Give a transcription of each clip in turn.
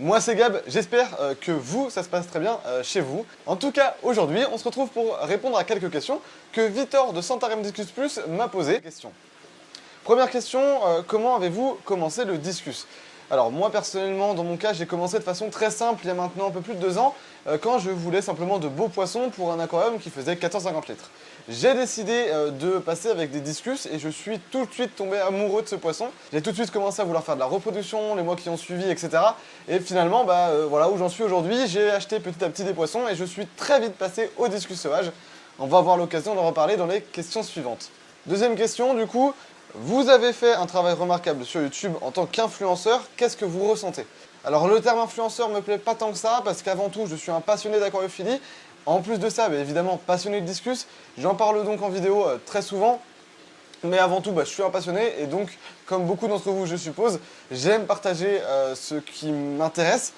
Moi c'est Gab, j'espère que vous, ça se passe très bien chez vous. En tout cas, aujourd'hui, on se retrouve pour répondre à quelques questions que Victor de Santarem Discus Plus m'a posées. Première question, comment avez-vous commencé le discus? Alors moi personnellement, dans mon cas, j'ai commencé de façon très simple il y a maintenant un peu plus de 2 ans, quand je voulais simplement de beaux poissons pour un aquarium qui faisait 450 litres. J'ai décidé de passer avec des discus et je suis tout de suite tombé amoureux de ce poisson. J'ai tout de suite commencé à vouloir faire de la reproduction, les mois qui ont suivi, etc. Et finalement, voilà où j'en suis aujourd'hui. J'ai acheté petit à petit des poissons et je suis très vite passé au discus sauvage. On va avoir l'occasion d'en reparler dans les questions suivantes. Deuxième question, du coup, vous avez fait un travail remarquable sur YouTube en tant qu'influenceur, qu'est-ce que vous ressentez? Alors le terme influenceur me plaît pas tant que ça, parce qu'avant tout je suis un passionné d'aquariophilie. En plus de ça, évidemment passionné de discus, j'en parle donc en vidéo très souvent. Mais avant tout, je suis un passionné et donc, comme beaucoup d'entre vous je suppose, j'aime partager ce qui m'intéresse.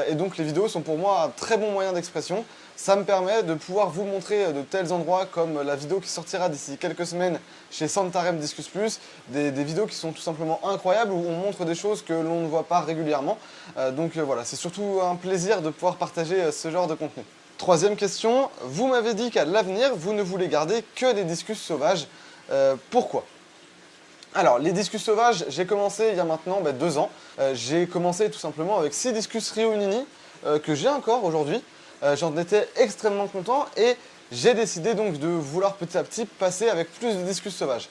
Et donc les vidéos sont pour moi un très bon moyen d'expression. Ça me permet de pouvoir vous montrer de tels endroits comme la vidéo qui sortira d'ici quelques semaines chez Santarem Discus Plus, des vidéos qui sont tout simplement incroyables où on montre des choses que l'on ne voit pas régulièrement. Donc voilà, c'est surtout un plaisir de pouvoir partager ce genre de contenu. Troisième question, vous m'avez dit qu'à l'avenir, vous ne voulez garder que des discus sauvages. Pourquoi? Alors, les discus sauvages, j'ai commencé il y a maintenant 2 ans. J'ai commencé tout simplement avec 6 discus Rio Nini que j'ai encore aujourd'hui. J'en étais extrêmement content et j'ai décidé donc de vouloir petit à petit passer avec plus de discus sauvages.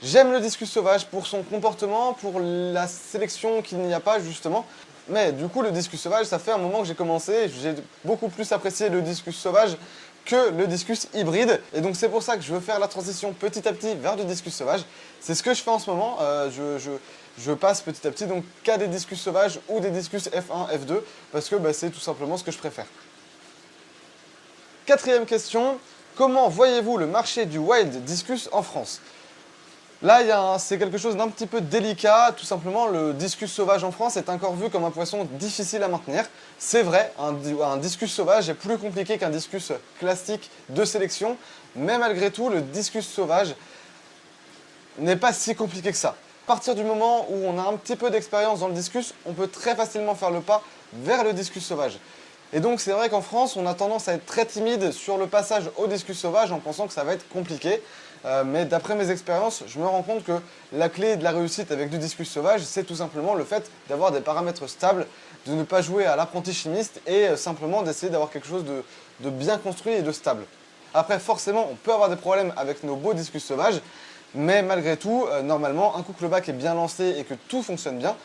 J'aime le discus sauvage pour son comportement, pour la sélection qu'il n'y a pas justement. Mais du coup, le discus sauvage, ça fait un moment que j'ai commencé. J'ai beaucoup plus apprécié le discus sauvage que le discus hybride. Et donc c'est pour ça que je veux faire la transition petit à petit vers du discus sauvage. C'est ce que je fais en ce moment. Je passe petit à petit donc qu'à des discus sauvages ou des discus F1, F2 parce que c'est tout simplement ce que je préfère. Quatrième question, comment voyez-vous le marché du wild discus en France? Là, c'est quelque chose d'un petit peu délicat. Tout simplement, le discus sauvage en France est encore vu comme un poisson difficile à maintenir. C'est vrai, un discus sauvage est plus compliqué qu'un discus classique de sélection. Mais malgré tout, le discus sauvage n'est pas si compliqué que ça. À partir du moment où on a un petit peu d'expérience dans le discus, on peut très facilement faire le pas vers le discus sauvage. Et donc c'est vrai qu'en France, on a tendance à être très timide sur le passage au discus sauvage en pensant que ça va être compliqué. Mais d'après mes expériences, je me rends compte que la clé de la réussite avec du discus sauvage, c'est tout simplement le fait d'avoir des paramètres stables, de ne pas jouer à l'apprenti chimiste et simplement d'essayer d'avoir quelque chose de bien construit et de stable. Après, forcément, on peut avoir des problèmes avec nos beaux discus sauvages, mais malgré tout, normalement, un coup que le bac est bien lancé et que tout fonctionne bien,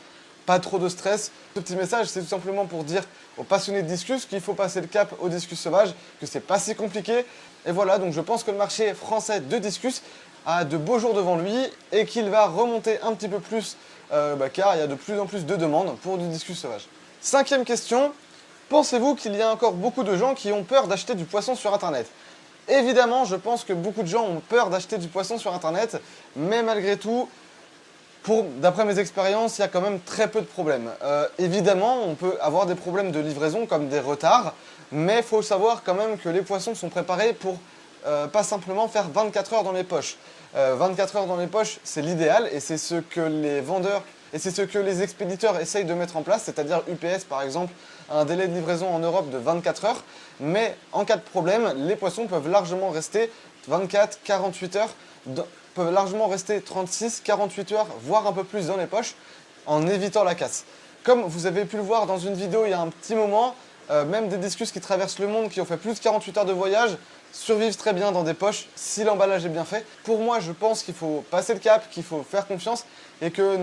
pas trop de stress. Ce petit message, c'est tout simplement pour dire aux passionnés de discus qu'il faut passer le cap au discus sauvage, que c'est pas si compliqué. Et voilà, donc je pense que le marché français de discus a de beaux jours devant lui et qu'il va remonter un petit peu plus car il y a de plus en plus de demandes pour du discus sauvage. Cinquième question, pensez-vous qu'il y a encore beaucoup de gens qui ont peur d'acheter du poisson sur internet? Évidemment, je pense que beaucoup de gens ont peur d'acheter du poisson sur internet, mais malgré tout, d'après mes expériences, il y a quand même très peu de problèmes. Évidemment, on peut avoir des problèmes de livraison comme des retards, mais il faut savoir quand même que les poissons sont préparés pour pas simplement faire 24 heures dans les poches. 24 heures dans les poches, c'est l'idéal et c'est ce que les vendeurs et c'est ce que les expéditeurs essayent de mettre en place, c'est-à-dire UPS par exemple, a un délai de livraison en Europe de 24 heures, mais en cas de problème, les poissons peuvent largement rester 24, 48 heures, peuvent largement rester 36, 48 heures, voire un peu plus dans les poches, en évitant la casse. Comme vous avez pu le voir dans une vidéo il y a un petit moment, même des discus qui traversent le monde, qui ont fait plus de 48 heures de voyage, survivent très bien dans des poches si l'emballage est bien fait. Pour moi, je pense qu'il faut passer le cap, qu'il faut faire confiance et que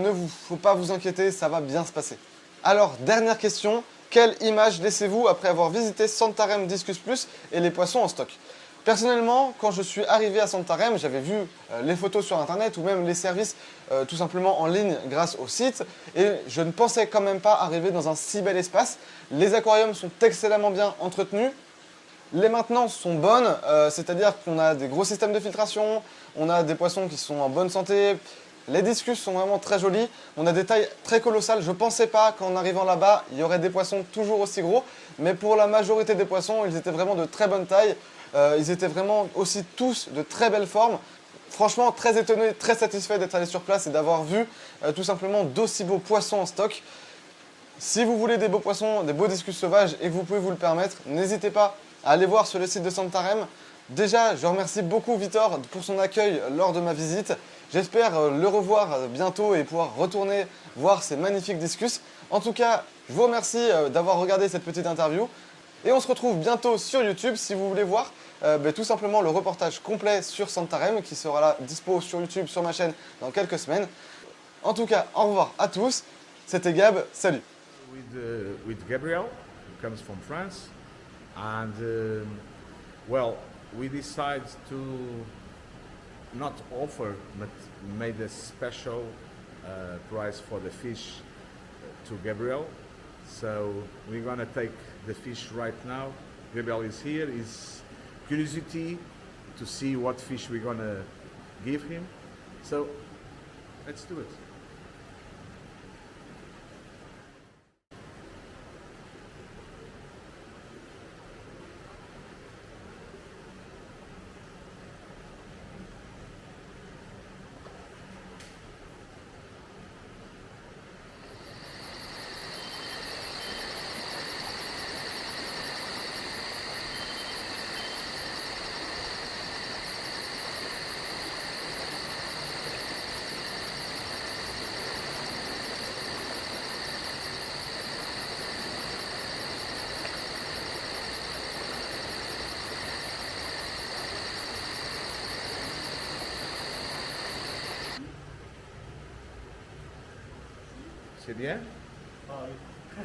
faut pas vous inquiéter, ça va bien se passer. Alors, dernière question, quelle image laissez-vous après avoir visité Santarem Discus Plus et les poissons en stock? Personnellement, quand je suis arrivé à Santarem, j'avais vu les photos sur internet ou même les services tout simplement en ligne grâce au site et je ne pensais quand même pas arriver dans un si bel espace. Les aquariums sont excellemment bien entretenus, les maintenances sont bonnes, c'est-à-dire qu'on a des gros systèmes de filtration, on a des poissons qui sont en bonne santé, les discus sont vraiment très jolis, on a des tailles très colossales. Je ne pensais pas qu'en arrivant là-bas, il y aurait des poissons toujours aussi gros, mais pour la majorité des poissons, ils étaient vraiment de très bonne taille. Ils étaient vraiment aussi tous de très belles formes. Franchement, très étonné, très satisfait d'être allé sur place et d'avoir vu tout simplement d'aussi beaux poissons en stock. Si vous voulez des beaux poissons, des beaux discus sauvages et que vous pouvez vous le permettre, n'hésitez pas à aller voir sur le site de Santarém. Déjà, je remercie beaucoup Victor pour son accueil lors de ma visite. J'espère le revoir bientôt et pouvoir retourner voir ces magnifiques discus. En tout cas, je vous remercie d'avoir regardé cette petite interview. Et on se retrouve bientôt sur YouTube si vous voulez voir tout simplement le reportage complet sur Santarém qui sera là dispo sur YouTube, sur ma chaîne dans quelques semaines. En tout cas, au revoir à tous. C'était Gab, salut. With Gabriel, who comes from France, and well, we decided to not offer, but made a special price for the fish to Gabriel. So we're gonna take the fish right now. Gabriel is here. His curiosity to see what fish we're gonna give him. So let's do it. C'est bien? Ah oui.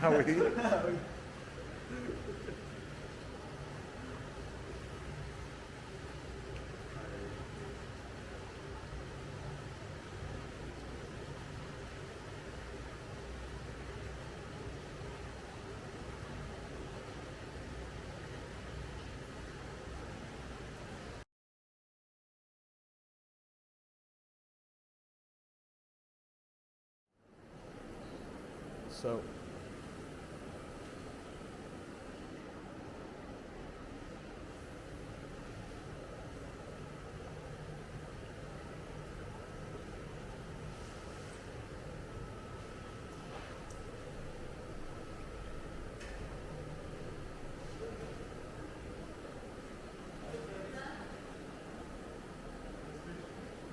Ah oui? Ah oui. So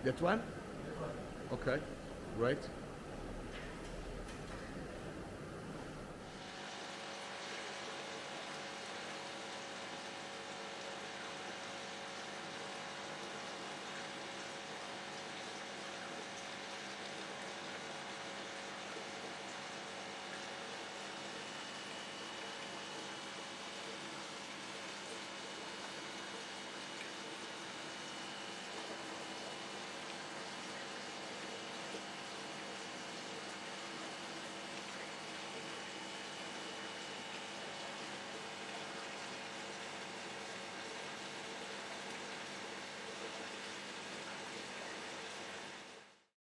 that one? Okay, great.